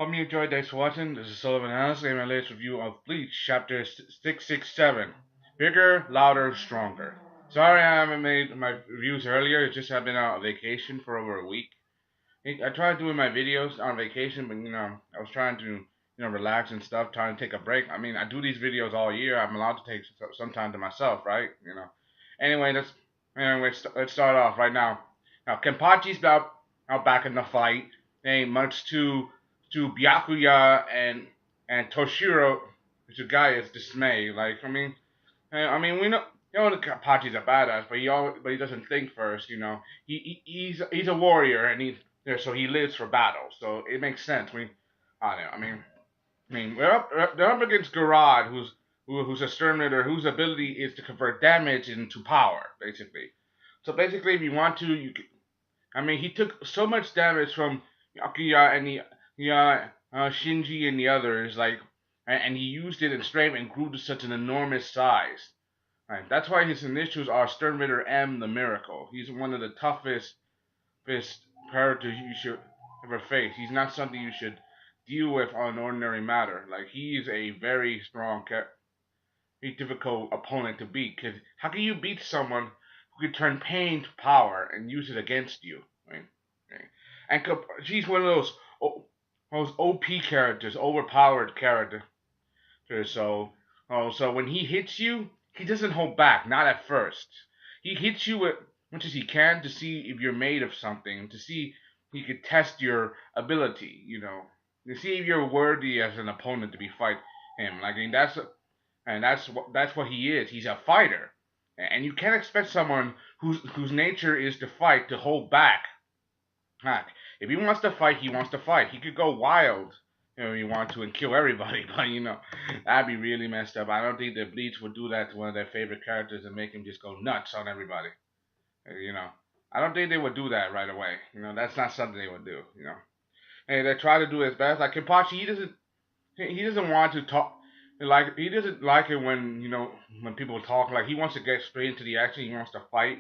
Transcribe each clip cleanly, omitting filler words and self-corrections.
Hope you enjoyed. Thanks for watching. This is Sullivan House, and my latest review of Bleach, Chapter 667. Bigger, louder, stronger. Sorry I haven't made my reviews earlier. It's just I've been out on vacation for over a week. I tried doing my videos on vacation, but I was trying to relax and stuff, trying to take a break. I mean, I do these videos all year. I'm allowed to take some time to myself, right? Anyway, let's start off right now. Now, Kenpachi's out back in the fight. Ain't much to Byakuya and Toshiro Hiisuguya's dismay. Like, we know the Kenpachi's a badass, but he doesn't think first. He's a warrior, and so he lives for battle. So it makes sense. I don't know. They're up against Grerad, who's a Sternritter, whose ability is to convert damage into power, basically. So basically, if you want to, he took so much damage from Byakuya and Shinji and the others, and he used it in strength and grew to such an enormous size. Right, that's why his initials are Sternritter M the Miracle. He's one of the toughest characters you should ever face. He's not something you should deal with on an ordinary matter. Like, he's a very strong, very difficult opponent to beat. Cause how can you beat someone who can turn pain to power and use it against you? Right? Right. And she's one of those OP characters, overpowered characters. So when he hits you, he doesn't hold back. Not at first. He hits you as much as he can to see if you're made of something, to see if he could test your ability. To see if you're worthy as an opponent to be fight him. That's what he is. He's a fighter, and you can't expect someone whose nature is to fight to hold back. If he wants to fight, he wants to fight. He could go wild, if he wants to, and kill everybody. But that'd be really messed up. I don't think that Bleach would do that to one of their favorite characters and make him just go nuts on everybody. I don't think they would do that right away. That's not something they would do. And they try to do his best. Like Kenpachi, he doesn't want to talk. Like, he doesn't like it when when people talk. Like, he wants to get straight into the action. He wants to fight.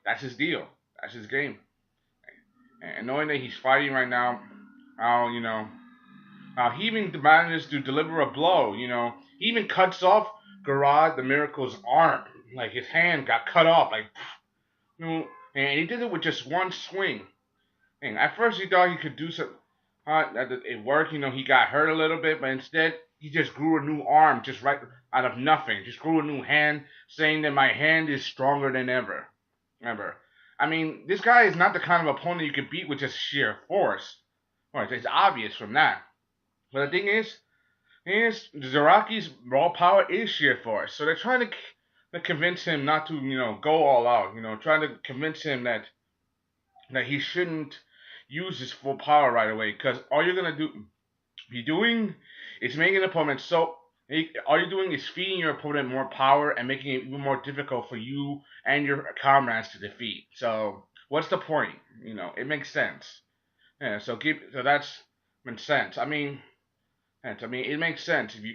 That's his deal. That's his game. And knowing that he's fighting right now, he even manages to deliver a blow. He even cuts off Grerad the Miracle's arm. Like, his hand got cut off. Like, and he did it with just one swing. And at first he thought he could do something. That it worked. He got hurt a little bit, but instead he just grew a new arm, just right out of nothing. Just grew a new hand, saying that my hand is stronger than ever. This guy is not the kind of opponent you can beat with just sheer force. Well, it's obvious from that. But the thing is Zaraki's raw power is sheer force. So they're trying to convince him not to, go all out. Trying to convince him that he shouldn't use his full power right away. Because all you're gonna be doing is making an opponent all you're doing is feeding your opponent more power and making it even more difficult for you and your comrades to defeat. So what's the point? It makes sense. Yeah. So that's makes sense. It makes sense if you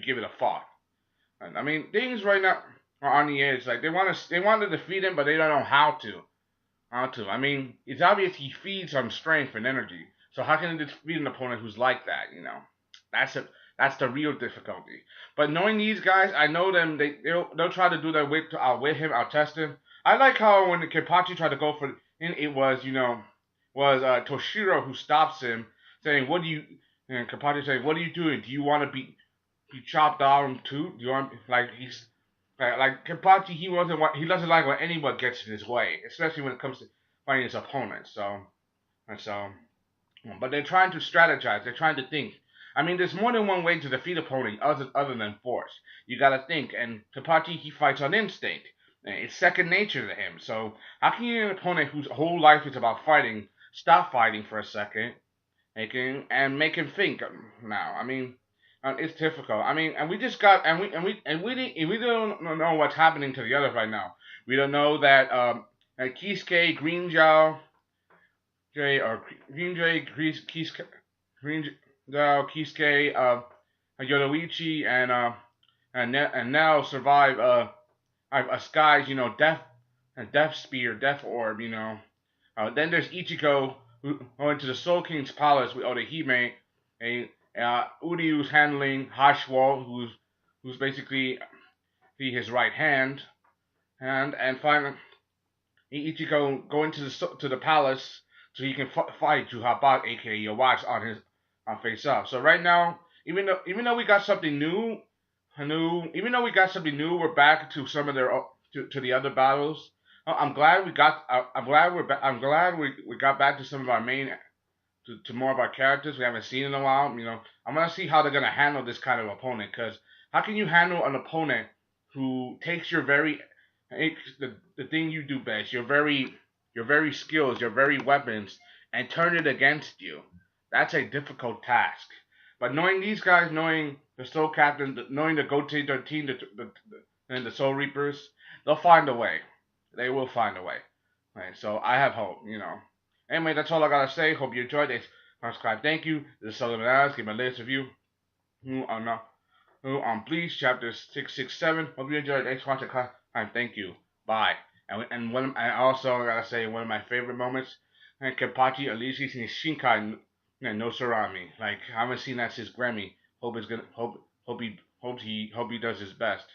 give it a thought. Things right now are on the edge. Like, they want to defeat him, but they don't know how to. It's obvious he feeds on strength and energy. So how can he defeat an opponent who's like that? That's the real difficulty. But knowing these guys, I know them. They'll try to do their wit to outwit him, outtest him. I like how when Kenpachi tried to go for it was Toshiro who stops him, saying, "What do you?" And Kenpachi saying, "What are you doing? Do you want to be chopped down too? Do you want he's like Kenpachi? He doesn't like when anyone gets in his way, especially when it comes to fighting his opponents. But they're trying to strategize. They're trying to think. There's more than one way to defeat an opponent other than force. You gotta think, and Kenpachi, he fights on instinct. It's second nature to him. So how can you get an opponent whose whole life is about fighting stop fighting for a second, and make him think now? It's difficult. And we just got we don't know what's happening to the others right now. We don't know that Kisuke, Green Zhao, Kisuke, Yoruichi, and now survive a Sky's death spear, death orb. Then there's Ichigo, going to the Soul King's palace with Odahime, a Uryu's handling Hashwell, who's basically his right hand, and finally Ichigo go into the palace so he can fight Juhabat, aka Yawatch, on face up. So right now, even though we got something even though we got something new, we're back to some of their to the other battles. I'm glad we got. I'm glad we got back to some of our main to more of our characters we haven't seen in a while. I'm gonna see how they're gonna handle this kind of opponent. Because how can you handle an opponent who takes the thing you do best, your very skills, your very weapons, and turn it against you? That's a difficult task. But knowing these guys, knowing the Soul Captain, knowing the Gote 13, and the Soul Reapers, they'll find a way. They will find a way. Right, so I have hope. Anyway, that's all I gotta say. Hope you enjoyed this. Subscribe. Thank you. This is Sullivan Adams. Give my latest review on Bleach chapter 667. Hope you enjoyed. Thanks for watching. Thank you. Bye. And also gotta say one of my favorite moments. And Kenpachi Zaraki and Shinkai no Sarami. Like I haven't seen that since Grammy. Hope he does his best.